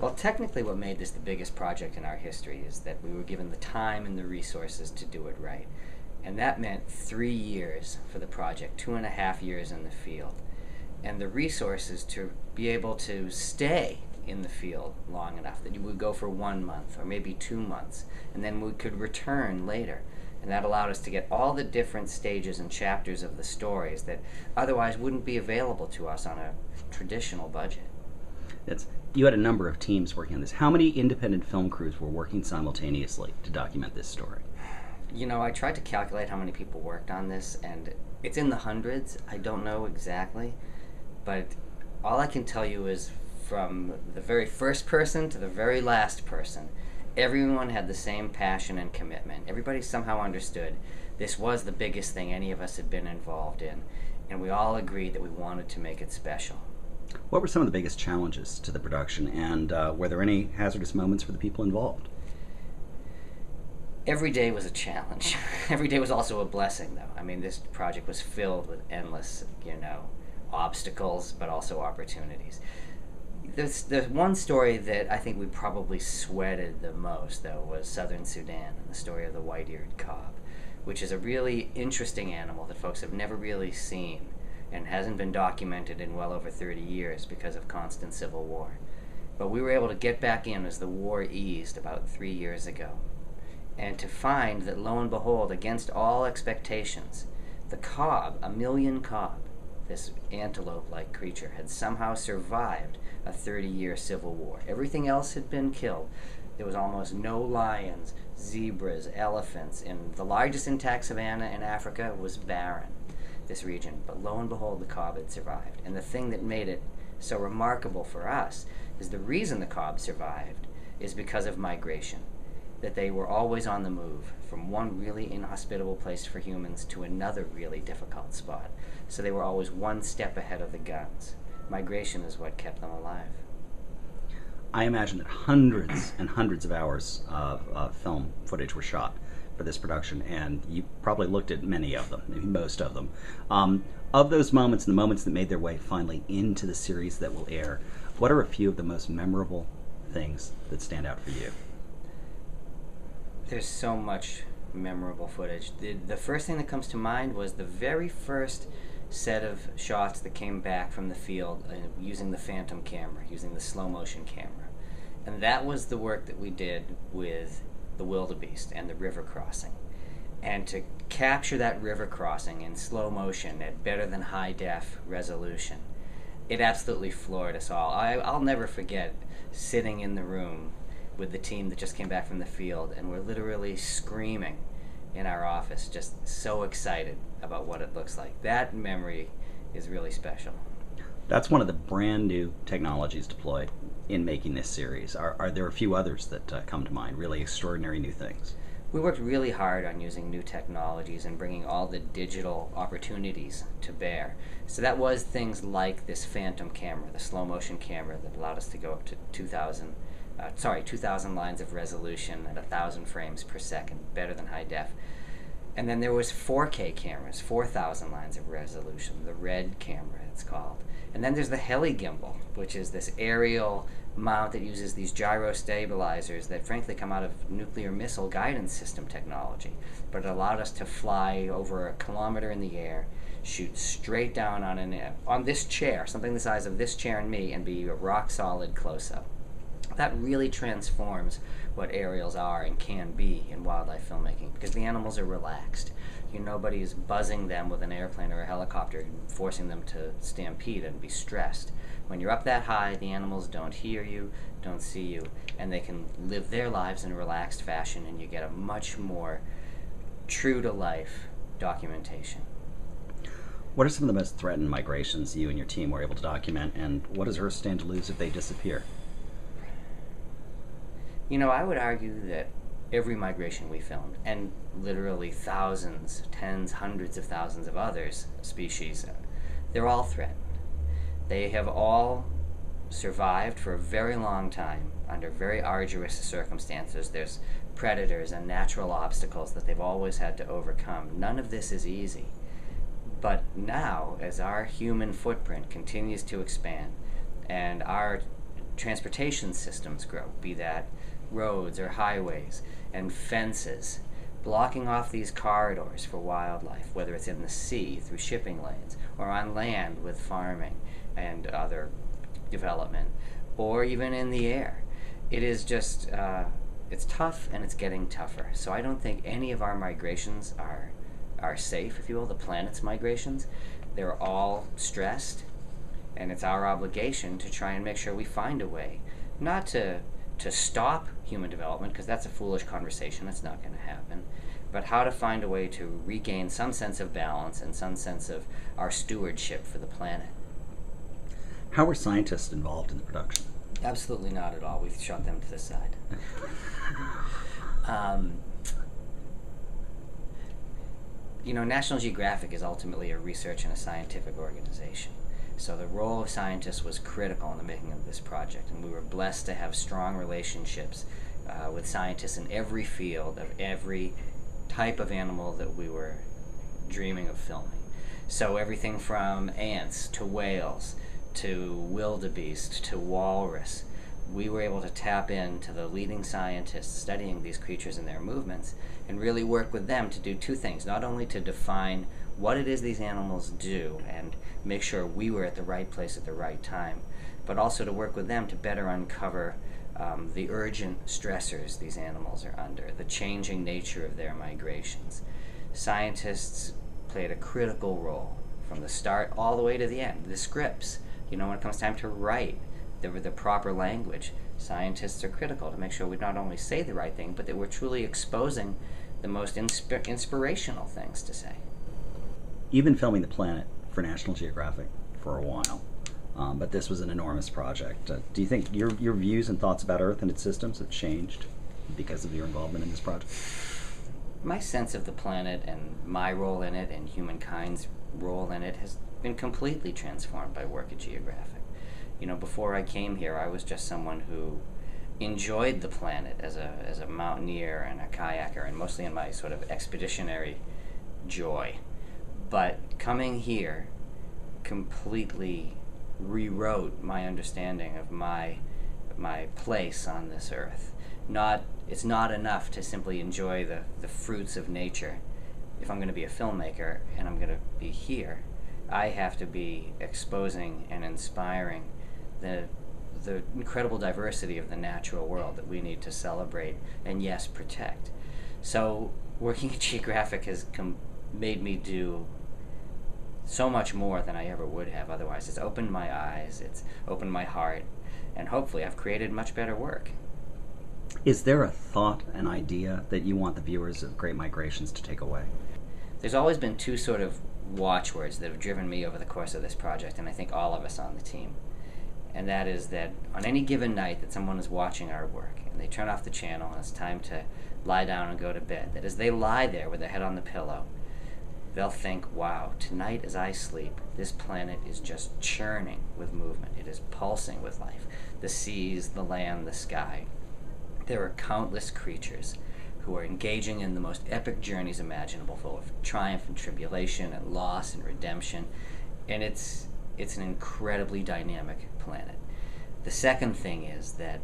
Well, technically, what made this the biggest project in our history is that we were given the time and the resources to do it right. And that meant 3 years for the project, 2.5 years in the field, and the resources to be able to stay in the field long enough that you would go for 1 month or maybe 2 months, and then we could return later. And that allowed us to get all the different stages and chapters of the stories that otherwise wouldn't be available to us on a traditional budget. You had a number of teams working on this. How many independent film crews were working simultaneously to document this story? You know, I tried to calculate how many people worked on this, and it's in the hundreds. I don't know exactly, but all I can tell you is from the very first person to the very last person, everyone had the same passion and commitment. Everybody somehow understood this was the biggest thing any of us had been involved in, and we all agreed that we wanted to make it special. What were some of the biggest challenges to the production, and were there any hazardous moments for the people involved? Every day was a challenge. Every day was also a blessing, though. I mean, this project was filled with endless, obstacles, but also opportunities. The one story that I think we probably sweated the most, though, was Southern Sudan and the story of the white-eared cob, which is a really interesting animal that folks have never really seen and hasn't been documented in well over 30 years because of constant civil war. But we were able to get back in as the war eased about 3 years ago, and to find that, lo and behold, against all expectations, the cob, a million cob, this antelope-like creature, had somehow survived a 30-year civil war. Everything else had been killed. There was almost no lions, zebras, elephants, and the largest intact savanna in Africa was barren, this region. But lo and behold, the cob had survived. And the thing that made it so remarkable for us is the reason the cob survived is because of migration, that they were always on the move from one really inhospitable place for humans to another really difficult spot. So they were always one step ahead of the guns. Migration is what kept them alive. I imagine that hundreds and hundreds of hours of film footage were shot for this production, and you probably looked at many of them, maybe most of them. Of those moments and the moments that made their way finally into the series that will air, what are a few of the most memorable things that stand out for you? There's so much memorable footage. The first thing that comes to mind was the very first set of shots that came back from the field using the phantom camera, using the slow motion camera. And that was the work that we did with the wildebeest and the river crossing. And to capture that river crossing in slow motion at better than high def resolution, it absolutely floored us all. I'll never forget sitting in the room with the team that just came back from the field, and we're literally screaming in our office, just so excited about what it looks like. That memory is really special. That's one of the brand new technologies deployed in making this series. Are there a few others that come to mind, really extraordinary new things? We worked really hard on using new technologies and bringing all the digital opportunities to bear. So that was things like this phantom camera, the slow motion camera that allowed us to go up to 2,000 lines of resolution at 1,000 frames per second, better than high def. And then there was 4K cameras, 4,000 lines of resolution, the red camera it's called. And then there's the heli gimbal, which is this aerial mount that uses these gyro stabilizers that frankly come out of nuclear missile guidance system technology. But it allowed us to fly over 1 kilometer in the air, shoot straight down on this chair, something the size of this chair and me, and be a rock solid close-up. That really transforms what aerials are and can be in wildlife filmmaking, because the animals are relaxed. Nobody's buzzing them with an airplane or a helicopter, forcing them to stampede and be stressed. When you're up that high, the animals don't hear you, don't see you, and they can live their lives in a relaxed fashion, and you get a much more true-to-life documentation. What are some of the most threatened migrations you and your team were able to document, and what does Earth stand to lose if they disappear? I would argue that every migration we filmed, and literally thousands, tens, hundreds of thousands of others species, they're all threatened. They have all survived for a very long time under very arduous circumstances. There's predators and natural obstacles that they've always had to overcome. None of this is easy. But now, as our human footprint continues to expand and our transportation systems grow, be that roads or highways and fences, blocking off these corridors for wildlife, whether it's in the sea through shipping lanes or on land with farming and other development, or even in the air. It is just, it's tough and it's getting tougher. So I don't think any of our migrations are safe, if you will, the planet's migrations. They're all stressed, and it's our obligation to try and make sure we find a way, not to stop human development, because that's a foolish conversation, that's not going to happen, but how to find a way to regain some sense of balance and some sense of our stewardship for the planet. How were scientists involved in the production? Absolutely not at all. We've shut them to the side. National Geographic is ultimately a research and a scientific organization. So the role of scientists was critical in the making of this project, and we were blessed to have strong relationships with scientists in every field of every type of animal that we were dreaming of filming. So everything from ants to whales to wildebeest to walrus, we were able to tap into the leading scientists studying these creatures and their movements and really work with them to do two things: not only to define what it is these animals do and make sure we were at the right place at the right time, but also to work with them to better uncover the urgent stressors these animals are under, the changing nature of their migrations. Scientists played a critical role from the start all the way to the end. The scripts, when it comes time to write the proper language, scientists are critical to make sure we not only say the right thing, but that we're truly exposing the most inspirational things to say. You've been filming the planet for National Geographic for a while, but this was an enormous project. Do you think your views and thoughts about Earth and its systems have changed because of your involvement in this project? My sense of the planet and my role in it and humankind's role in it has been completely transformed by work at Geographic. Before I came here, I was just someone who enjoyed the planet as a mountaineer and a kayaker, and mostly in my sort of expeditionary joy. But coming here completely rewrote my understanding of my place on this earth. It's not enough to simply enjoy the fruits of nature. If I'm going to be a filmmaker and I'm going to be here, I have to be exposing and inspiring the incredible diversity of the natural world that we need to celebrate and, yes, protect. So working at Geographic has made me do so much more than I ever would have otherwise. It's opened my eyes, it's opened my heart, and hopefully I've created much better work. Is there a thought, an idea that you want the viewers of Great Migrations to take away? There's always been two sort of watchwords that have driven me over the course of this project, and I think all of us on the team. And that is that on any given night that someone is watching our work and they turn off the channel and it's time to lie down and go to bed, that as they lie there with their head on the pillow, they'll think, wow, tonight as I sleep, this planet is just churning with movement. It is pulsing with life. The seas, the land, the sky. There are countless creatures who are engaging in the most epic journeys imaginable, full of triumph and tribulation and loss and redemption. And it's an incredibly dynamic planet. The second thing is that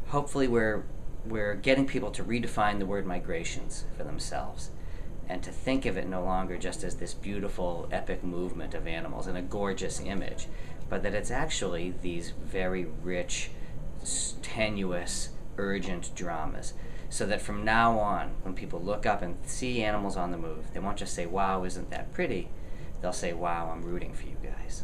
hopefully we're getting people to redefine the word migrations for themselves and to think of it no longer just as this beautiful epic movement of animals in a gorgeous image, but that it's actually these very rich, tenuous, urgent dramas. So that from now on, when people look up and see animals on the move, they won't just say, wow, isn't that pretty? They'll say, wow, I'm rooting for you guys.